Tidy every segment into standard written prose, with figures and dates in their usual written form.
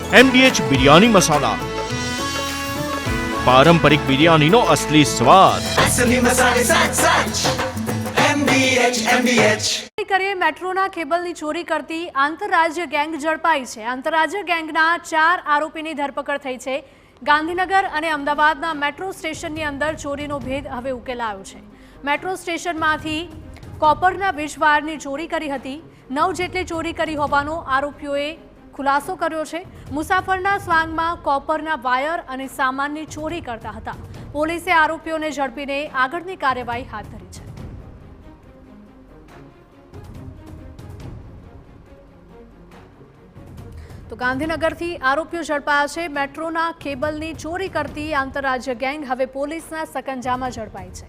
MDH biryani મસાલા, પારંપરિક બિરયાનીનો અસલી સ્વાદ। असली मसाले सच सच MDH કરીએ મેટ્રોના કેબલની ચોરી કરતી આંતરરાજ્ય ગેંગ ઝડપાઈ છે। આંતરરાજ્ય ગેંગના 4 આરોપીની ધરપકડ થઈ છે। ગાંધીનગર અને અમદાવાદના મેટ્રો સ્ટેશનની અંદર ચોરીનો ભેદ હવે ઉકેલાયો છે। મેટ્રો સ્ટેશનમાંથી કોપરના વીજવાયરની ચોરી કરી હતી। 9 જેટલી ચોરી કરી હોવાનો આરોપીઓએ ખુલાસો કર્યો છે। મુસાફરના સ્વાંગમાં કોપરના વાયર અને સામાનની ચોરી કરતા હતા। પોલીસે આરોપીઓને ઝડપીને આગળની કાર્યવાહી હાથ ધરી છે। તો ગાંધીનગરથી આરોપીઓ ઝડપાયા છે। મેટ્રોના કેબલની ચોરી કરતી આંતરરાજ્ય ગેંગ હવે પોલીસના સકંજામાં ઝડપાઈ છે।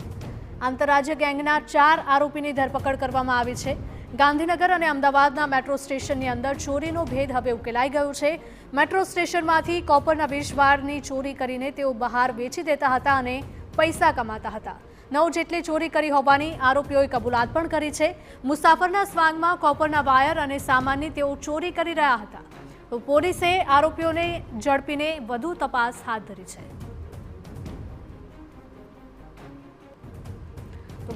આંતરરાજ્ય ગેંગના 4 આરોપીની ધરપકડ કરવામાં આવી છે। ગાંધીનગર અને અમદાવાદના મેટ્રો સ્ટેશનની અંદર ચોરીનો ભેદ હવે ઉકેલાઈ ગયો છે। મેટ્રો સ્ટેશનમાંથી કોપરના વીજવાયરની ચોરી કરીને તેઓ બહાર વેચી દેતા હતા અને પૈસા કમાતા હતા। 9 જેટલી ચોરી કરી હોવાની આરોપીઓએ કબૂલાત પણ કરી છે। મુસાફરના સ્વાંગમાં કોપરના વાયર અને સામાનની તેઓ ચોરી કરી રહ્યા હતા। તો પોલીસે આરોપીઓને ઝડપીને વધુ તપાસ હાથ ધરી છે। તો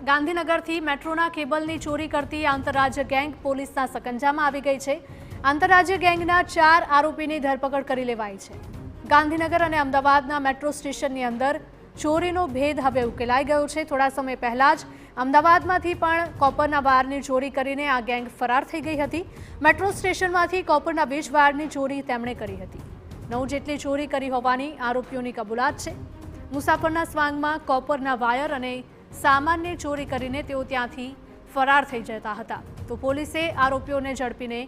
ગાંધીનગરથી મેટ્રોના કેબલની ચોરી કરતી આંતરરાજ્ય ગેંગ પોલીસના સકંજામાં આવી ગઈ છે। આંતરરાજ્ય ગેંગના 4 આરોપીની ધરપકડ કરી લેવાઈ છે। ગાંધીનગર અને અમદાવાદના મેટ્રો સ્ટેશનની અંદર ચોરીનો ભેદ હવે ઉકેલાઈ ગયો છે। થોડા સમય પહેલા જ અમદાવાદમાંથી પણ કોપરના વાયરની ચોરી કરીને આ ગેંગ ફરાર થઈ ગઈ હતી। મેટ્રો સ્ટેશનમાંથી કોપરના વીજ વાયરની ચોરી તેમણે કરી હતી। 9 જેટલી ચોરી કરી હોવાની આરોપીઓની કબૂલાત છે। મુસાફરના સ્વાંગમાં કોપરના વાયર અને સામાનની ચોરી કરીને તેઓ ત્યાંથી ફરાર થઈ જતા હતા। તો પોલીસે આરોપીઓને ઝડપીને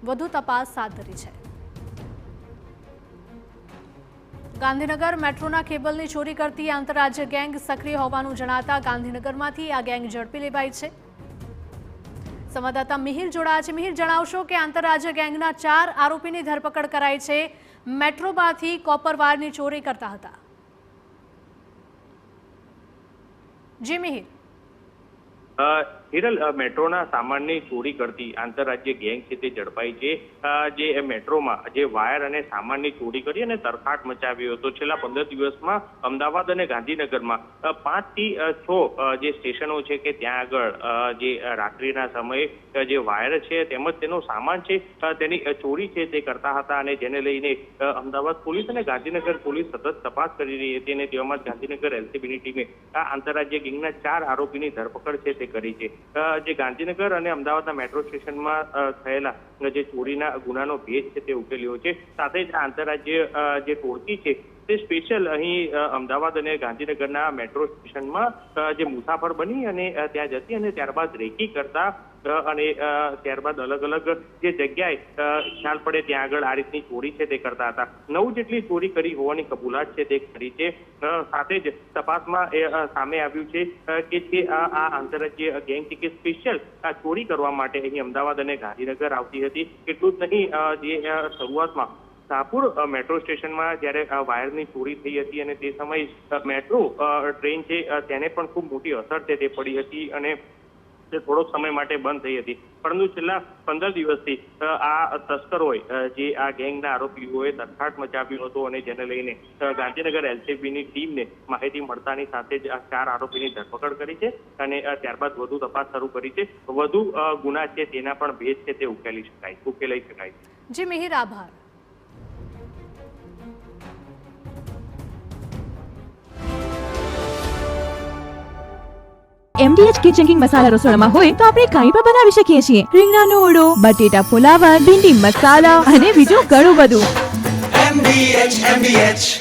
વધુ તપાસ હાથ ધરી છે। ગાંધીનગર મેટ્રોના કેબલની ચોરી કરતી આંતરરાજ્ય ગેંગ સક્રિય હોવાનું જણાતા ગાંધીનગરમાંથી આ ગેંગ ઝડપી લેવાઈ છે। સંવાદદાતા મિહિર જોડાયા છે। મિહિર, જણાવશો કે આંતરરાજ્ય ગેંગના 4 આરોપીની ધરપકડ કરાઈ છે। મેટ્રોમાંથી કોપર વાયરની ચોરી કરતા હતા। જી મિહિર। હિરલ, મેટ્રોના સામાનની ચોરી કરતી આંતરરાજ્ય ગેંગ છે તે ઝડપાઈ છે। જે મેટ્રોમાં જે વાયર અને સામાનની ચોરી કરી અને તરખાટ મચાવ્યો હતો। છેલ્લા 15 દિવસમાં અમદાવાદ અને ગાંધીનગરમાં 5 થી 6 જે સ્ટેશનો છે કે ત્યાં આગળ જે રાત્રિના સમયે જે વાયર છે તેમજ તેનો સામાન છે તેની ચોરી છે તે કરતા હતા અને જેને લઈને અમદાવાદ પોલીસ અને ગાંધીનગર પોલીસ સતત તપાસ કરી રહી હતી અને તેમાં ગાંધીનગર એલસીબીની ટીમે આ આંતરરાજ્ય ગેંગના 4 આરોપીની ધરપકડ છે તે કરી છે। જે ગાંધીનગર અને અમદાવાદના મેટ્રો સ્ટેશનમાં થયેલા જે ચોરીના ગુનાનો ભેદ છે તે ઉકેલ્યો છે। સાથે જ આંતરરાજ્ય જે ટોળકી છે તે સ્પેશિયલ અહીં અમદાવાદ અને ગાંધીનગરના મેટ્રો સ્ટેશનમાં જે મુસાફર બની અને ત્યાં જતી અને ત્યારબાદ રેકી કરતા અને ત્યારબાદ અલગ અલગ જે જગ્યાએ ખ્યાલ પડે ત્યાં આગળ આ રીતની ચોરી છે તે કરતા હતા। 9 જેટલી ચોરી કરી હોવાની કબૂલાત છે તે કરી છે। સાથે જ તપાસમાં એ સામે આવ્યું છે કે જે આ આંતરરાજ્ય ગેંગ છે કે સ્પેશિયલ આ ચોરી કરવા માટે અહીં અમદાવાદ અને ગાંધીનગર આવતી હતી। એટલું જ નહીં, જે શરૂઆતમાં શાહપુર મેટ્રો સ્ટેશનમાં જ્યારે વાયરની ચોરી થઈ હતી અને તે સમયે મેટ્રો ટ્રેન છે તેને પણ ખૂબ મોટી અસર છે તે પડી હતી અને તે થોડોક સમય માટે બંધ થઈ હતી। પરંતુ છેલ્લા 15 દિવસથી આ તસ્કરોએ જે આ ગેંગના આરોપીઓએ તરખાટ મચાવ્યો હતો અને જેને લઈને ગાંધીનગર એલસીબીની ટીમને માહિતી મળતાની સાથે જ આ 4 આરોપીની ધરપકડ કરી છે અને ત્યારબાદ વધુ તપાસ શરૂ કરી છે। વધુ ગુના છે તેના પણ ભેદ છે તે ઉકેલાઈ શકાય। જી મિહિર, આભાર। MDH કિચન કિંગ મસાલા રસોડામાં હોય તો આપણે કંઈ પણ બનાવી શકીએ છીએ। રીંગણાનો ઓળો, બટેટા ફુલાવર, ભીંડી મસાલા અને બીજું ઘણું બધું। MDH